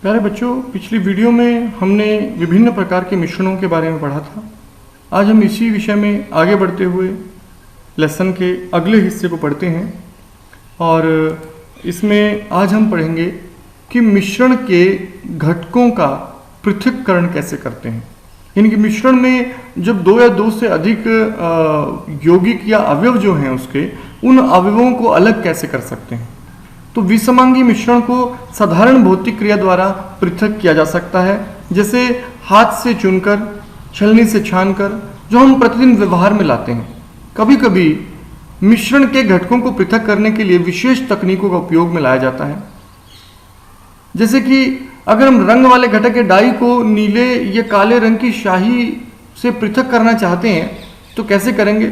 प्यारे बच्चों, पिछली वीडियो में हमने विभिन्न प्रकार के मिश्रणों के बारे में पढ़ा था। आज हम इसी विषय में आगे बढ़ते हुए लेसन के अगले हिस्से को पढ़ते हैं और इसमें आज हम पढ़ेंगे कि मिश्रण के घटकों का पृथक्करण कैसे करते हैं। यानी कि मिश्रण में जब दो या दो से अधिक यौगिक या अवयव जो हैं उसके उन अवयवों को अलग कैसे कर सकते हैं। तो विसमांगी मिश्रण को साधारण भौतिक क्रिया द्वारा पृथक किया जा सकता है, जैसे हाथ से चुनकर, छलनी से छानकर, जो हम प्रतिदिन व्यवहार में लाते हैं। कभी कभी मिश्रण के घटकों को पृथक करने के लिए विशेष तकनीकों का उपयोग में लाया जाता है। जैसे कि अगर हम रंग वाले घटक के डाई को नीले या काले रंग की शाही से पृथक करना चाहते हैं तो कैसे करेंगे,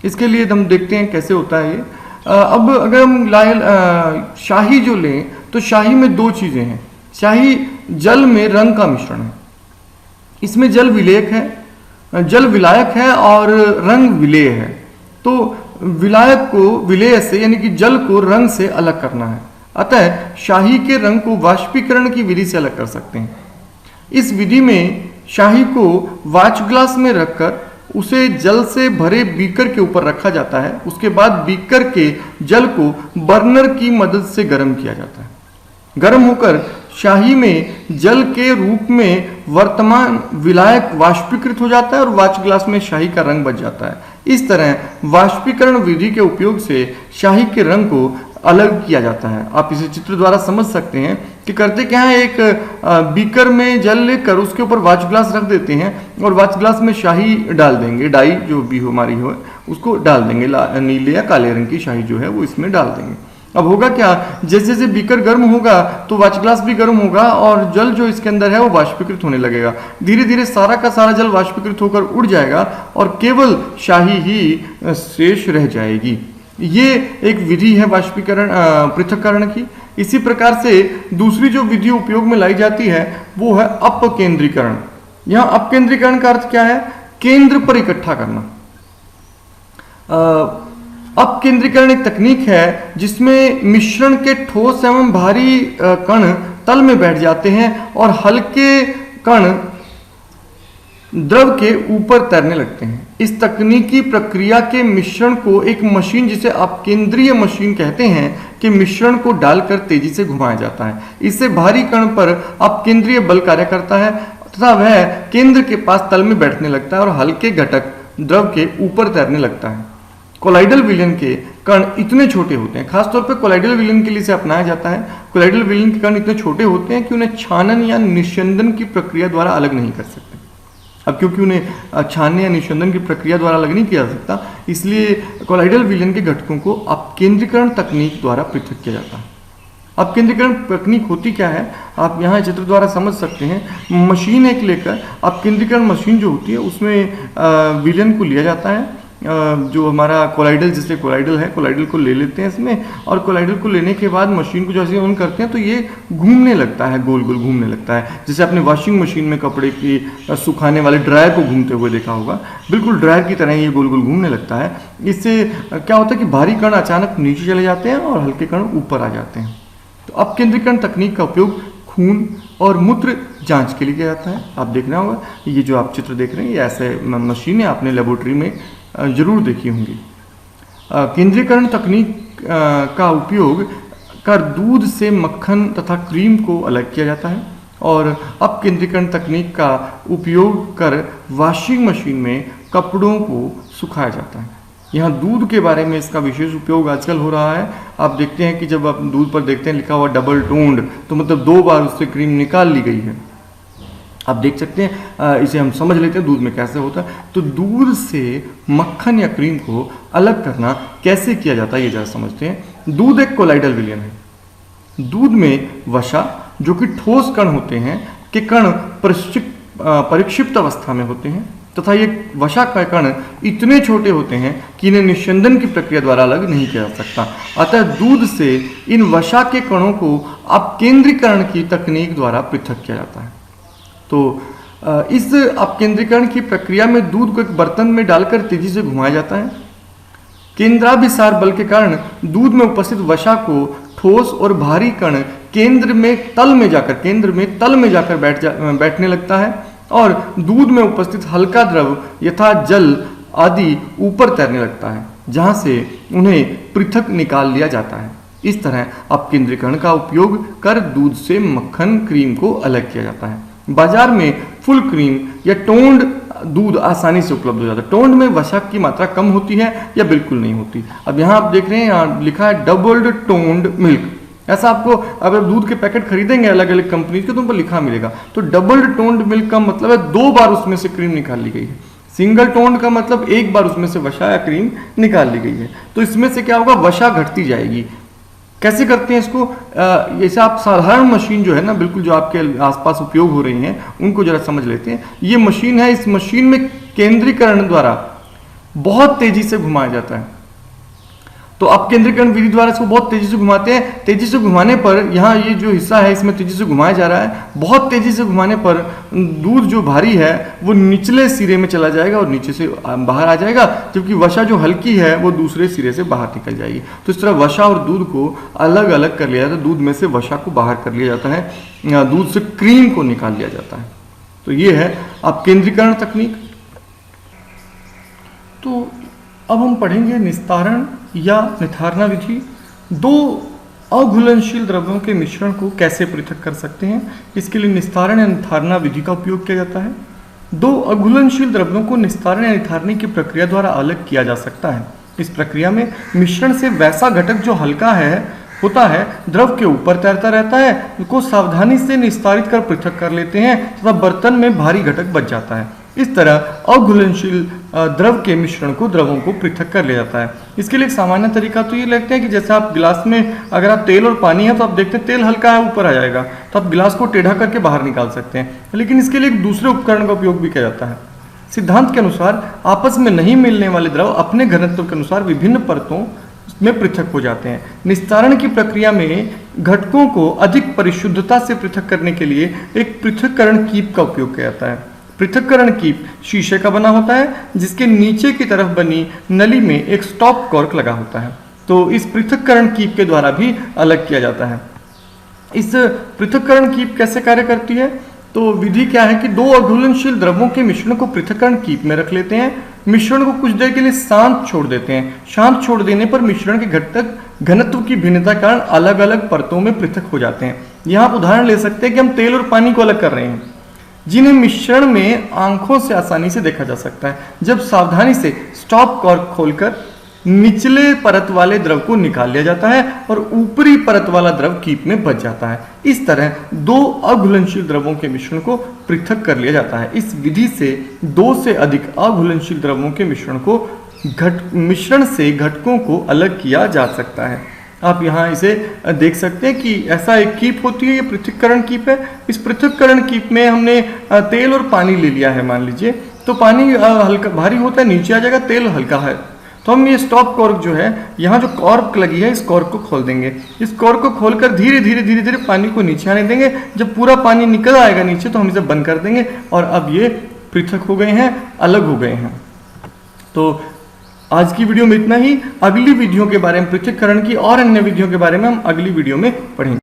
इसके लिए हम देखते हैं कैसे होता है ये। अब अगर हम शाही जो लें तो शाही में दो चीजें हैं। शाही जल में रंग का मिश्रण है, इसमें जल विलेयक है, जल विलायक है और रंग विलेय है। तो विलायक को विलेय से यानी कि जल को रंग से अलग करना है, अतः शाही के रंग को वाष्पीकरण की विधि से अलग कर सकते हैं। इस विधि में शाही को वाच ग्लास में रखकर उसे जल से भरे बीकर के ऊपर रखा जाता है। उसके बाद बीकर के जल को बर्नर की मदद से गर्म किया जाता है। गर्म होकर शाही में जल के रूप में वर्तमान विलायक वाष्पीकृत हो जाता है और वाच ग्लास में शाही का रंग बच जाता है। इस तरह वाष्पीकरण विधि के उपयोग से शाही के रंग को अलग किया जाता है। आप इसे चित्र द्वारा समझ सकते हैं कि करते क्या है, एक बीकर में जल लेकर उसके ऊपर वाच ग्लास रख देते हैं और वाच ग्लास में शाही डाल देंगे, डाई जो भी हमारी हो उसको डाल देंगे, नीले या काले रंग की शाही जो है वो इसमें डाल देंगे। अब होगा क्या, जैसे जैसे बीकर गर्म होगा तो वाच ग्लास भी गर्म होगा और जल जो इसके अंदर है वो वाष्पीकृत होने लगेगा। धीरे धीरे सारा का सारा जल वाष्पीकृत होकर उड़ जाएगा और केवल शाही ही शेष रह जाएगी। ये एक विधि है वाष्पीकरण पृथक्करण की। इसी प्रकार से दूसरी जो विधि उपयोग में लाई जाती है वो है अपकेंद्रीकरण। यहाँ अपकेंद्रीकरण का अर्थ क्या है, केंद्र पर इकट्ठा करना। अपकेंद्रीकरण एक तकनीक है जिसमें मिश्रण के ठोस एवं भारी कण तल में बैठ जाते हैं और हल्के कण द्रव के ऊपर तैरने लगते हैं। इस तकनीकी प्रक्रिया के मिश्रण को एक मशीन, जिसे अपकेंद्रीय मशीन कहते हैं, कि मिश्रण को डालकर तेजी से घुमाया जाता है। इससे भारी कण पर अपकेंद्रीय बल कार्य करता है तथा वह केंद्र के पास तल में बैठने लगता है और हल्के घटक द्रव के ऊपर तैरने लगता है। कोलाइडल विलयन के कण इतने छोटे होते हैं, खासतौर पर कोलाइडल विलयन के लिए इसे अपनाया जाता है। कोलाइडल विलयन के कण इतने छोटे होते हैं कि उन्हें छानन या निस्यंदन की प्रक्रिया द्वारा अलग नहीं कर सकते। अब क्योंकि उन्हें छानने या निस्यंदन की प्रक्रिया द्वारा अलग नहीं किया जा सकता, इसलिए कोलाइडल विलयन के घटकों को अपकेंद्रीकरण तकनीक द्वारा पृथक किया जाता है। अपकेंद्रीकरण तकनीक होती क्या है, आप यहाँ चित्र द्वारा समझ सकते हैं। मशीन एक लेकर अपकेंद्रीकरण मशीन जो होती है उसमें विलयन को लिया जाता है, जो हमारा कोलाइडल, जैसे कोलाइडल है, कोलाइडल को ले लेते हैं इसमें, और कोलाइडल को लेने के बाद मशीन को जैसे ऑन करते हैं तो ये घूमने लगता है, गोल गोल घूमने लगता है। जैसे आपने वॉशिंग मशीन में कपड़े की सुखाने वाले ड्रायर को घूमते हुए देखा होगा, बिल्कुल ड्रायर की तरह ये गोल गोल घूमने लगता है। इससे क्या होता है कि भारी कण अचानक नीचे चले जाते हैं और हल्के कण ऊपर आ जाते हैं। तो अपकेंद्रीकरण तकनीक का उपयोग खून और मूत्र जांच के लिए किया जाता है। आप देखना होगा, ये जो आप चित्र देख रहे हैं ये ऐसे मशीनें आपने लेबोरेटरी में जरूर देखी होंगी। केंद्रीकरण तकनीक का उपयोग कर दूध से मक्खन तथा क्रीम को अलग किया जाता है और अपकेंद्रीकरण तकनीक का उपयोग कर वॉशिंग मशीन में कपड़ों को सुखाया जाता है। यहाँ दूध के बारे में इसका विशेष उपयोग आजकल हो रहा है। आप देखते हैं कि जब आप दूध पर देखते हैं लिखा हुआ डबल टोन्ड, तो मतलब 2 बार उससे क्रीम निकाल ली गई है। आप देख सकते हैं, इसे हम समझ लेते हैं दूध में कैसे होता है। तो दूध से मक्खन या क्रीम को अलग करना कैसे किया जाता है ये जरा समझते हैं। दूध एक कोलाइडल विलयन है। दूध में वसा, जो कि ठोस कण होते हैं, के कण परिक्षिप्त अवस्था में होते हैं तथा ये वसा का कण इतने छोटे होते हैं कि इन्हें निस्यंदन की प्रक्रिया द्वारा अलग नहीं किया जा सकता। अतः दूध से इन वसा के कणों को अपकेंद्रीकरण की तकनीक द्वारा पृथक किया जाता है। तो इस अपकेंद्रीकरण की प्रक्रिया में दूध को एक बर्तन में डालकर तेजी से घुमाया जाता है। केंद्राभिसार बल के कारण दूध में उपस्थित वसा को ठोस और भारी कण केंद्र में तल में जाकर बैठने लगता है और दूध में उपस्थित हल्का द्रव यथा जल आदि ऊपर तैरने लगता है, जहां से उन्हें पृथक निकाल लिया जाता है। इस तरह अपकेंद्रीकरण का उपयोग कर दूध से मक्खन क्रीम को अलग किया जाता है। बाजार में फुल क्रीम या टोन्ड दूध आसानी से उपलब्ध हो जाता है। टोन्ड में वसा की मात्रा कम होती है या बिल्कुल नहीं होती। अब यहाँ आप देख रहे हैं, यहाँ लिखा है डबल्ड टोन्ड मिल्क। ऐसा आपको अगर दूध के पैकेट खरीदेंगे अलग अलग कंपनी के तो उन पर लिखा मिलेगा। तो डबल्ड टोन्ड मिल्क का मतलब है 2 बार उसमें से क्रीम निकाल ली गई है। सिंगल टोन्ड का मतलब 1 बार उसमें से वसा या क्रीम निकाल ली गई है। तो इसमें से क्या होगा, वसा घटती जाएगी। कैसे करते हैं इसको? जैसे आप साधारण मशीन जो है ना, बिल्कुल जो आपके आसपास उपयोग हो रही हैं उनको जरा समझ लेते हैं। ये मशीन है, इस मशीन में केंद्रीकरण द्वारा बहुत तेजी से घुमाया जाता है। तो अपकेंद्रीकरण विधि द्वारा इसको बहुत तेजी से घुमाते हैं। तेजी से घुमाने पर यहाँ ये जो हिस्सा है इसमें तेजी से घुमाया जा रहा है। बहुत तेजी से घुमाने पर दूध जो भारी है वो निचले सिरे में चला जाएगा और नीचे से बाहर आ जाएगा, जबकि वसा जो हल्की है वो दूसरे सिरे से बाहर निकल जाएगी। तो इस तरह वसा और दूध को अलग अलग कर लिया जाता है। दूध में से वसा को बाहर कर लिया जाता है, दूध से क्रीम को निकाल लिया जाता है। तो ये है अपकेंद्रीकरण तकनीक। तो अब हम पढ़ेंगे निस्तारण या निथारना विधि। 2 अघुलनशील द्रव्यों के मिश्रण को कैसे पृथक कर सकते हैं, इसके लिए निस्तारण या निथारना विधि का उपयोग किया जाता है। 2 अघुलनशील द्रव्यों को निस्तारण या निथारने की प्रक्रिया द्वारा अलग किया जा सकता है। इस प्रक्रिया में मिश्रण से वैसा घटक जो हल्का होता है द्रव के ऊपर तैरता रहता है को सावधानी से निस्तारित कर पृथक कर लेते हैं तथा बर्तन में भारी घटक बच जाता है। इस तरह अघुलनशील द्रव के मिश्रण को द्रवों को पृथक कर लिया जाता है। इसके लिए एक सामान्य तरीका तो ये लगता है कि जैसे आप गिलास में अगर आप तेल और पानी है तो आप देखते हैं तेल हल्का है ऊपर आ जाएगा, तो आप गिलास को टेढ़ा करके बाहर निकाल सकते हैं। लेकिन इसके लिए एक दूसरे उपकरण का उपयोग भी किया जाता है। सिद्धांत के अनुसार आपस में नहीं मिलने वाले द्रव अपने घनत्व के अनुसार विभिन्न परतों में पृथक हो जाते हैं। निस्तारण की प्रक्रिया में घटकों को अधिक परिशुद्धता से पृथक करने के लिए एक पृथक्करण कीप का उपयोग किया जाता है। पृथक्करण कीप शीशे का बना होता है जिसके नीचे की तरफ बनी नली में एक स्टॉप कॉर्क लगा होता है। तो इस पृथक्करण कीप के द्वारा भी अलग किया जाता है। इस पृथक्करण कीप कैसे कार्य करती है? तो विधि क्या है कि 2 अघुलनशील द्रव्यों के मिश्रण को पृथक्करण कीप में रख लेते हैं। मिश्रण को कुछ देर के लिए शांत छोड़ देते हैं। शांत छोड़ देने पर मिश्रण के घटक घनत्व की भिन्नता के कारण अलग अलग परतों में पृथक हो जाते हैं। यहाँ आप उदाहरण ले सकते हैं कि हम तेल और पानी को अलग कर रहे हैं, जिन्हें मिश्रण में आंखों से आसानी से देखा जा सकता है जब सावधानी से स्टॉप कॉर्क खोलकर निचले परत वाले द्रव को निकाल लिया जाता है और ऊपरी परत वाला द्रव कीप में बच जाता है। इस तरह 2 अघुलनशील द्रवों के मिश्रण को पृथक कर लिया जाता है। इस विधि से 2 से अधिक अघुलनशील द्रवों के मिश्रण से घटकों को अलग किया जा सकता है। आप यहाँ इसे देख सकते हैं कि ऐसा एक कीप होती है, ये पृथक्करण कीप है। इस पृथक्करण कीप में हमने तेल और पानी ले लिया है। मान लीजिए तो पानी हल्का भारी होता है, नीचे आ जाएगा, तेल हल्का है। तो हम ये स्टॉप कॉर्क जो है, यहाँ जो कॉर्क लगी है इस कॉर्क को खोल देंगे। इस कॉर्क को खोलकर धीरे धीरे पानी को नीचे आने देंगे। जब पूरा पानी निकल आएगा नीचे तो हम इसे बंद कर देंगे और अब ये पृथक हो गए हैं, अलग हो गए हैं। तो आज की वीडियो में इतना ही। अगली विधियों के बारे में, पृथक्करण की और अन्य विधियों के बारे में हम अगली वीडियो में पढ़ेंगे।